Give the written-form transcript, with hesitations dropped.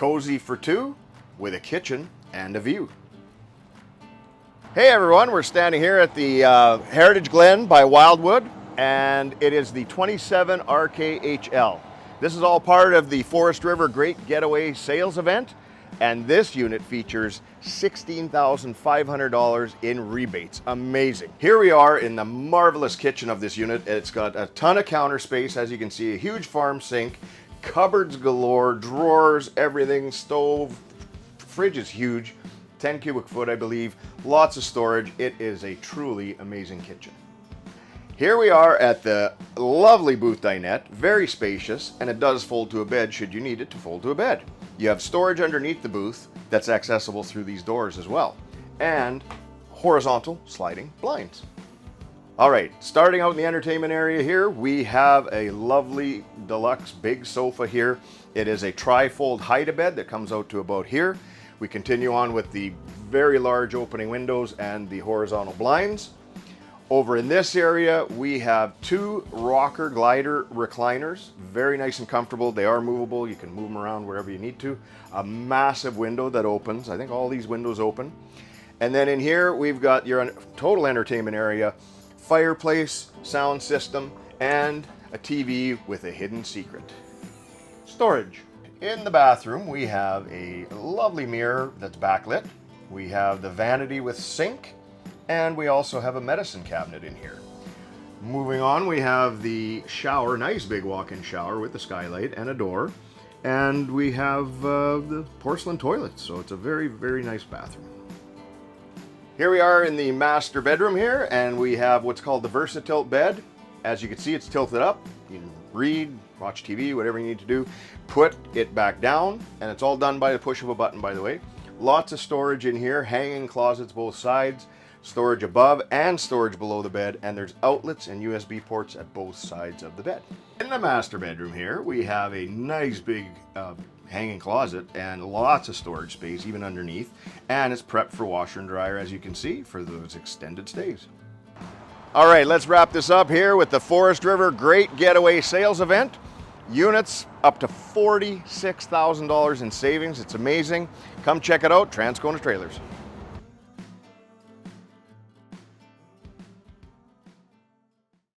Cozy for two with a kitchen and a view. Hey everyone, we're standing here at the Heritage Glen by Wildwood, and it is the 27RKHL. This is all part of the Forest River Great Getaway Sales event, and this unit features $16,500 in rebates. Amazing. Here we are in the marvelous kitchen of this unit. It's got a ton of counter space, as you can see, a huge farm sink, cupboards galore, drawers, everything, stove, fridge is huge, 10 cubic foot I believe, lots of storage. It is a truly amazing kitchen. Here we are at the lovely booth dinette, very spacious, and it does fold to a bed should you need it to fold to a bed. You have storage underneath the booth that's accessible through these doors as well, and horizontal sliding blinds. All right, starting out in the entertainment area here, we have a lovely deluxe big sofa here. It is a tri-fold hide-a-bed that comes out to about here. We continue on with the very large opening windows and the horizontal blinds. Over in this area, we have two rocker glider recliners, very nice and comfortable. They are movable. You can move them around wherever you need to. A massive window that opens. I think all these windows open. And then in here, we've got your total entertainment area, fireplace, sound system, and a TV with a hidden secret. Storage. In the bathroom, we have a lovely mirror that's backlit. We have the vanity with sink, and we also have a medicine cabinet in here. Moving on, we have the shower, nice big walk-in shower with the skylight and a door. And we have the porcelain toilet, so it's a very, very nice bathroom. Here we are in the master bedroom here, and we have what's called the VersaTilt bed. As you can see, it's tilted up. You can read, watch TV, whatever you need to do. Put it back down, and it's all done by the push of a button, by the way. Lots of storage in here, hanging closets both sides, storage above and storage below the bed, and there's outlets and USB ports at both sides of the bed. In the master bedroom here, we have a nice big hanging closet and lots of storage space even underneath, and it's prepped for washer and dryer, as you can see, for those extended stays. All right, let's wrap this up here with the Forest River Great Getaway Sales event. Units up to $46,000 in savings. It's amazing. Come check it out, Transcona Trailers.